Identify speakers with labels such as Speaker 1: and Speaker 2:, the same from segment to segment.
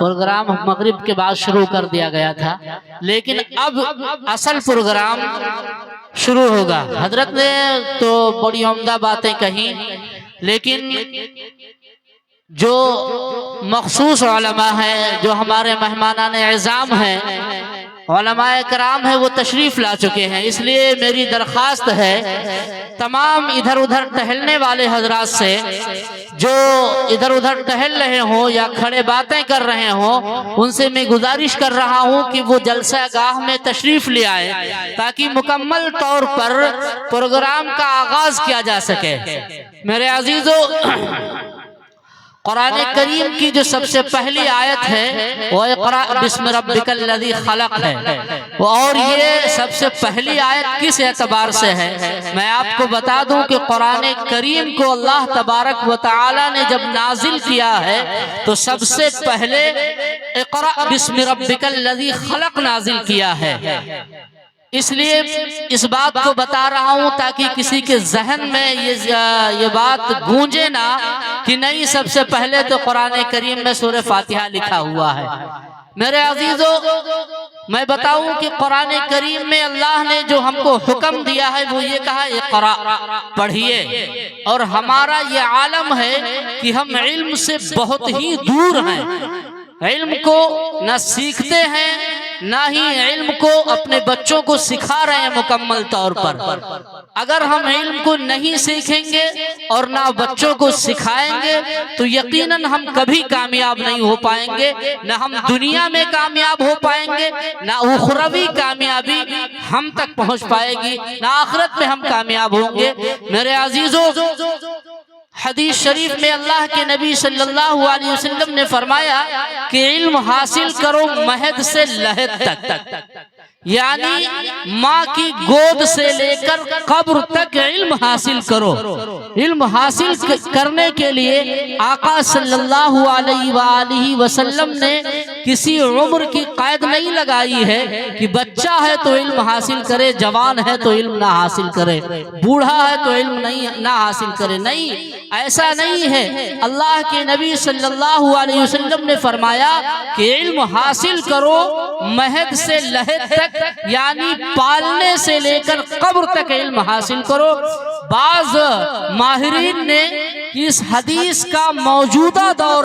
Speaker 1: Programme مغرب کے بعد شروع کر دیا گیا تھا، لیکن اب اصل پروگرام شروع ہوگا۔ حضرت نے تو بڑی عمدہ باتیں کہیں، لیکن جو مخصوص علماء ہیں، جو ہمارے مہمانان اعظام ہیں، علماء کرام ہیں، وہ تشریف لا چکے ہیں۔ اس لیے میری درخواست ہے تمام ادھر ادھر ٹہلنے والے حضرات سے، جو ادھر ادھر ٹہل رہے ہوں یا کھڑے باتیں کر رہے ہوں، ان سے میں گزارش کر رہا ہوں کہ وہ جلسہ گاہ میں تشریف لے آئیں تاکہ مکمل طور پر پروگرام کا آغاز کیا جا سکے۔ میرے عزیزو، قرآن کریم کی جو سب سے پہلی آیت ہے وہ اقرأ بسم ربک الذی خلق ہے، اور یہ سب سے پہلی آیت کس اعتبار سے ہے؟ میں آپ کو بتا دوں کہ قرآن کریم کو اللہ تبارک و تعالی نے جب نازل کیا ہے تو سب سے پہلے اقرأ بسم ربک الذی خلق نازل کیا ہے۔ اس لیے اس بات کو بتا رہا ہوں تاکہ کسی کے ذہن میں یہ بات گونجے نہ کہ نہیں، سب سے پہلے تو قرآن کریم میں سورہ فاتحہ لکھا ہوا ہے۔ میرے عزیزو، میں بتاؤں کہ قرآن کریم میں اللہ نے جو ہم کو حکم دیا ہے وہ یہ کہا اقرأ، پڑھیے۔ اور ہمارا یہ عالم ہے کہ ہم علم سے بہت ہی دور ہیں، علم کو نہ سیکھتے ہیں، نہ ہی علم کو اپنے بچوں کو سکھا رہے ہیں مکمل طور پر۔ اگر ہم علم کو نہیں سیکھیں گے اور نہ بچوں کو سکھائیں گے تو یقیناً ہم کبھی کامیاب نہیں ہو پائیں گے، نہ ہم دنیا میں کامیاب ہو پائیں گے، نہ اخروی کامیابی ہم تک پہنچ پائے گی، نہ آخرت میں ہم کامیاب ہوں گے۔ میرے عزیزو، حدیث شریف میں اللہ کے نبی صلی اللہ علیہ وسلم نے فرمایا کہ علم حاصل کرو مہد سے لحد تک، یعنی ماں کی گود سے لے کر قبر تک علم حاصل کرو۔ علم حاصل کرنے کے لیے آقا صلی اللہ علیہ وآلہ وسلم نے کسی عمر کی قید نہیں لگائی ہے کہ بچہ ہے تو علم حاصل کرے، جوان ہے تو علم نہ حاصل کرے، بوڑھا ہے تو علم نہ حاصل کرے۔ نہیں، ایسا نہیں ہے۔ اللہ کے نبی صلی اللہ علیہ وسلم نے فرمایا کہ علم حاصل کرو مہد سے لحد تک، یعنی پالنے سے لے کر قبر تک علم حاصل کرو۔ بعض ماہرین نے اس حدیث کا موجودہ دور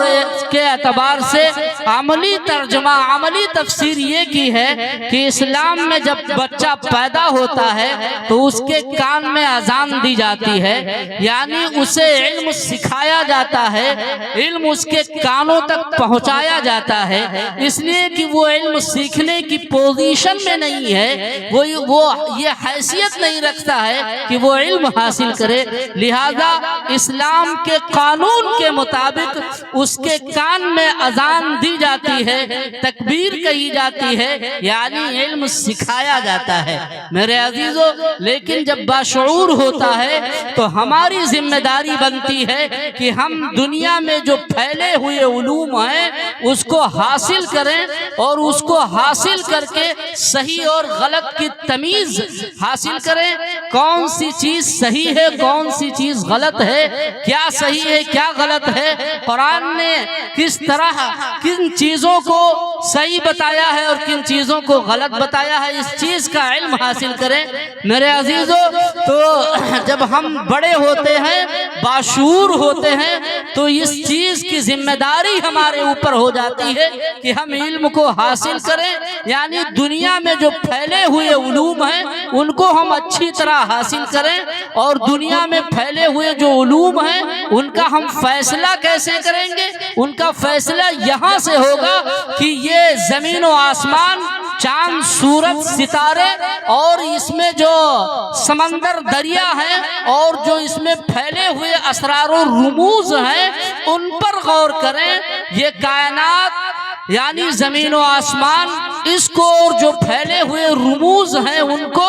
Speaker 1: کے اعتبار سے عملی ترجمہ، عملی تفسیر یہ کی ہے کہ اسلام میں جب بچہ پیدا ہوتا ہے تو اس کے کان میں اذان دی جاتی ہے، یعنی اسے علم سکھایا جاتا ہے، علم اس کے کانوں تک پہنچایا جاتا ہے، اس لیے کہ وہ علم سیکھنے کی پوزیشن میں نہیں ہے، وہ یہ حیثیت نہیں رکھتا ہے کہ وہ علم حاصل کرے۔ لہذا اسلام کے قانون کے مطابق اس کے کان میں اذان دی جاتی ہے، تکبیر کہی جاتی ہے، یعنی علم سکھایا جاتا ہے۔ میرے عزیزو، لیکن جب باشعور ہوتا ہے تو ہماری ذمہ داری بنتی ہے کہ ہم دنیا میں جو پھیلے ہوئے علوم ہیں اس کو حاصل کریں، اور اس کو حاصل کر کے صحیح اور غلط کی تمیز حاصل کریں۔ کون سی چیز صحیح ہے، کون سی چیز غلط ہے، کیا صحیح ہے کیا غلط ہے، قرآن نے کس طرح کن چیزوں کو صحیح بتایا ہے اور کن چیزوں کو غلط بتایا ہے، اس چیز کا علم حاصل کریں۔ میرے عزیزو، تو جب ہم بڑے ہوتے ہیں، باشعور ہوتے ہیں، تو اس چیز کی ذمہ داری ہمارے اوپر ہو جاتی ہے کہ ہم علم کو حاصل کریں، یعنی دنیا میں جو پھیلے ہوئے علوم ہیں ان کو ہم اچھی طرح حاصل کریں، اور دنیا میں پھیلے ہوئے جو علوم ہیں ان کا ہم فیصلہ کیسے کریں گے؟ ان کا فیصلہ یہاں سے ہوگا کہ یہ زمین و آسمان، چاند، سورج، ستارے، اور اس میں جو سمندر، دریا ہیں، اور جو اس میں پھیلے ہوئے اسرار و رموز ہیں ان پر غور کریں۔ یہ کائنات یعنی زمین و آسمان، اس کو اور جو پھیلے ہوئے رموز ہیں ان کو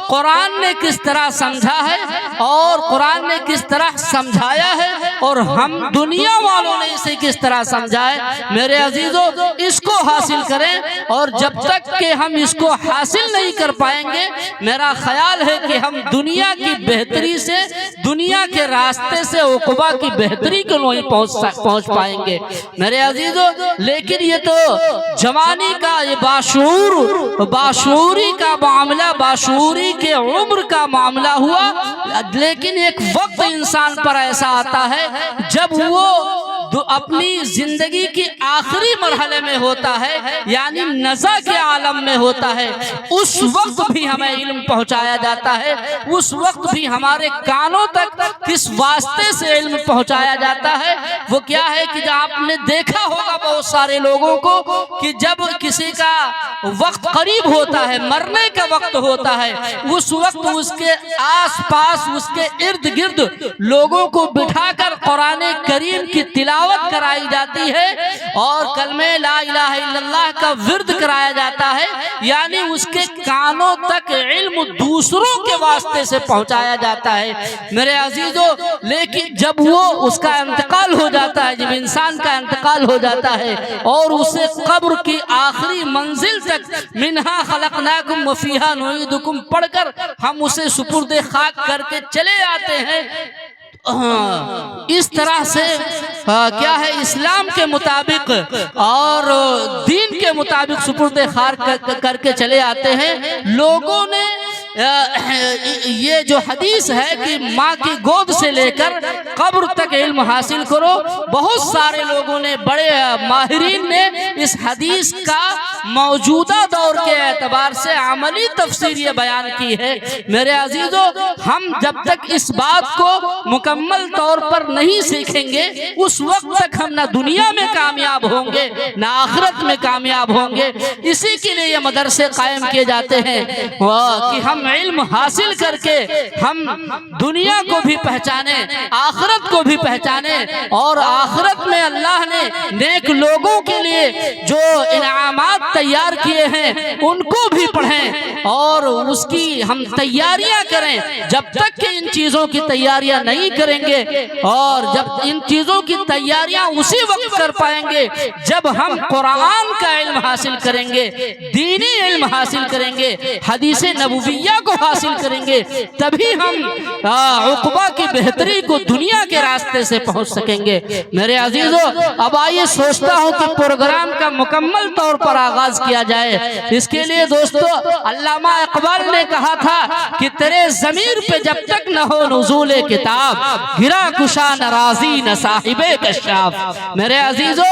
Speaker 1: قرآن نے کس طرح سمجھا ہے اور قرآن نے کس طرح سمجھایا ہے اور ہم دنیا والوں نے اسے کس طرح سمجھا ہے۔ میرے عزیزو اس کو حاصل کریں، اور جب تک کہ ہم اس کو حاصل نہیں کر پائیں گے میرا خیال ہے کہ ہم دنیا کی بہتری سے، دنیا کے راستے سے عقبہ کی بہتری کو نہیں پہنچ پائیں گے میرے عزیزو۔ لیکن یہ تو جوانی کا یہ باشعوری کا معاملہ، باشعوری کے عمر کا معاملہ ہوا، لیکن ایک وقت انسان پر ایسا آتا ہے جب وہ اپنی زندگی کی آخری مرحلے میں ہوتا ہے، یعنی نزع کے عالم میں ہوتا ہے، اس وقت بھی ہمیں علم پہنچایا جاتا ہے، اس وقت بھی ہمارے کانوں تک کس واسطے سے علم پہنچایا جاتا ہے۔ وہ کیا ہے کہ آپ نے دیکھا ہوگا بہت سارے لوگوں کو کہ جب کسی کا وقت قریب ہوتا ہے، مرنے کا وقت ہوتا ہے، اس وقت اس کے آس پاس، اس کے ارد گرد لوگوں کو بٹھا کر قرآن کریم کی تلاوت کرائی جاتی ہے اور کلمہ لا الہ الا اللہ کا ورد کرایا جاتا ہے، یعنی اس کے کانوں تک علم دوسروں کے واسطے سے پہنچایا جاتا ہے میرے عزیزو۔ لیکن جب وہ اس کا انتقال ہو جاتا ہے، جب انسان کا انتقال ہو جاتا ہے اور اسے قبر کی آخری منزل تک منہا خلقناکم وفیہا نعیدکم پڑھ کر ہم اسے سپرد خاک کر کے چلے آتے ہیں، اس طرح سے کیا ہے اسلام کے مطابق اور دین کے مطابق سپرد خاک کر کے چلے آتے ہیں۔ لوگوں نے یہ جو حدیث ہے کہ ماں کی گود سے لے کر قبر تک علم حاصل کرو، بہت سارے لوگوں نے، بڑے ماہرین نے اس حدیث کا موجودہ دور کے اعتبار سے عملی تفسیر یہ بیان کی ہے میرے عزیزو۔ ہم جب تک اس بات کو مکمل طور پر نہیں سیکھیں گے اس وقت تک ہم نہ دنیا میں کامیاب ہوں گے نہ آخرت میں کامیاب ہوں گے۔ اسی کے لیے یہ مدرسے قائم کیے جاتے ہیں کہ ہم علم حاصل کر کے ہم دنیا کو بھی پہچانے، آخرت کو بھی پہچانے، اور آخرت میں اللہ نے نیک لوگوں کے لیے جو انعامات تیار کیے ہیں ان کو بھی پڑھیں اور اس کی ہم تیاریاں کریں۔ جب تک کہ ان چیزوں کی تیاریاں نہیں کریں گے، اور جب ان چیزوں کی تیاریاں اسی وقت کر پائیں گے جب ہم قرآن کا علم حاصل کریں گے، دینی علم حاصل کریں گے، حدیث نبویہ کو حاصل کریں گے، تبھی ہم عقبہ کی بہتری کو دنیا کے راستے سے پہنچ سکیں گے میرے عزیزو۔ اب آئیے سوچتا ہوں کہ پروگرام کا مکمل طور پر آغاز کیا جائے۔ اس کے لیے دوستو علامہ اقبال نے کہا تھا کہ تیرے ضمیر پہ جب تک نہ ہو نزول کتاب، گرا کشا نہ رازی نہ صاحب کشاف۔ میرے عزیزو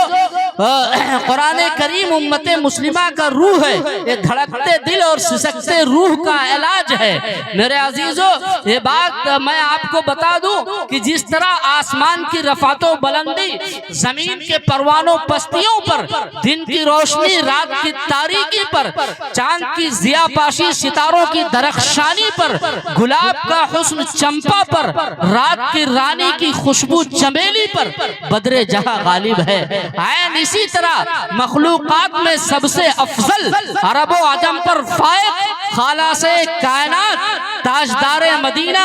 Speaker 1: قرآن کریم امت مسلمہ کا روح ہے، یہ دھڑکتے دل اور سسکتے روح کا علاج ہے میرے عزیزو۔ یہ بات میں آپ کو بتا دوں کہ جس طرح آسمان کی رفعت و بلندی، زمین کے پروانوں پستیوں پر، دن کی روشنی رات کی تاریکی پر، چاند کی ضیاء پاشی ستاروں کی درخشانی پر، گلاب کا حسن چمپا پر، رات کی رانی کی خوشبو چمیلی پر بدر جہاں غالب ہے۔ عین اسی طرح مخلوقات میں سب سے افضل، عرب و عجم پر فائق، خالص کائنات، تاجدار مدینہ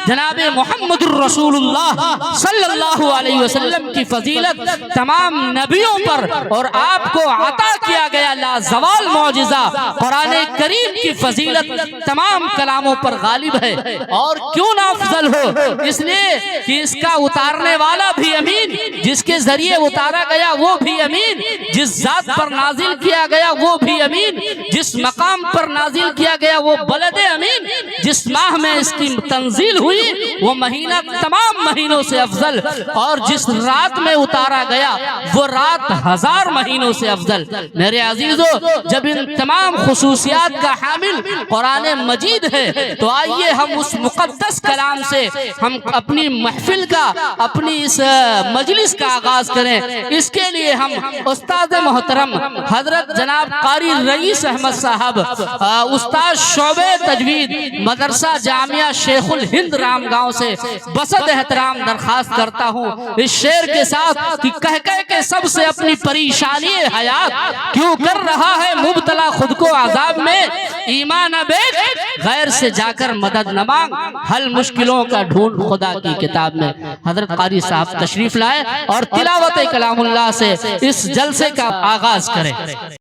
Speaker 1: جناب محمد الرسول اللہ صلی اللہ علیہ وسلم کی فضیلت تمام نبیوں پر اور آپ کو عطا کیا گیا لازوال معجزہ قرآن کریم کی فضیلت تمام کلاموں پر غالب ہے۔ اور کیوں نہ افضل ہو؟ اس لیے کہ اس کا اتارنے والا بھی امین، جس کے ذریعے اتارا گیا وہ بھی امین، جس ذات پر نازل کیا گیا وہ بھی امین، جس مقام پر نازل کیا گیا وہ بلد امین، جس ماہ میں اس کی تنزیل ہوئی وہ مہینہ تمام مہینوں سے افضل، اور جس رات میں اتارا گیا وہ رات 1000 مہینوں سے افضل۔ میرے عزیزو جب ان تمام خصوصیات کا حامل قرآن مجید ہے تو آئیے ہم اس مقدس کلام سے ہم اپنی محفل کا، اپنی اس مجلس کا آغاز کریں۔ اس کے لیے ہم استاد محترم حضرت جناب قاری رئیس احمد صاحب، استاد شعبہ تجوید مدرسہ مدرسہ جامعہ شیخ الہند رام گاؤں سے بسط احترام درخواست کرتا ہوں اس شعر کے ساتھ کہ کہہ کے سب سے اپنی پریشانی حیات کیوں کر رہا ہے مبتلا خود کو عذاب میں، ایمان بیک غیر سے جا کر مدد نہ مانگ، حل مشکلوں کا ڈھونڈ خدا کی کتاب میں۔ حضرت قاری صاحب تشریف لائے اور تلاوت کلام اللہ سے اس جلسے کا آغاز کریں۔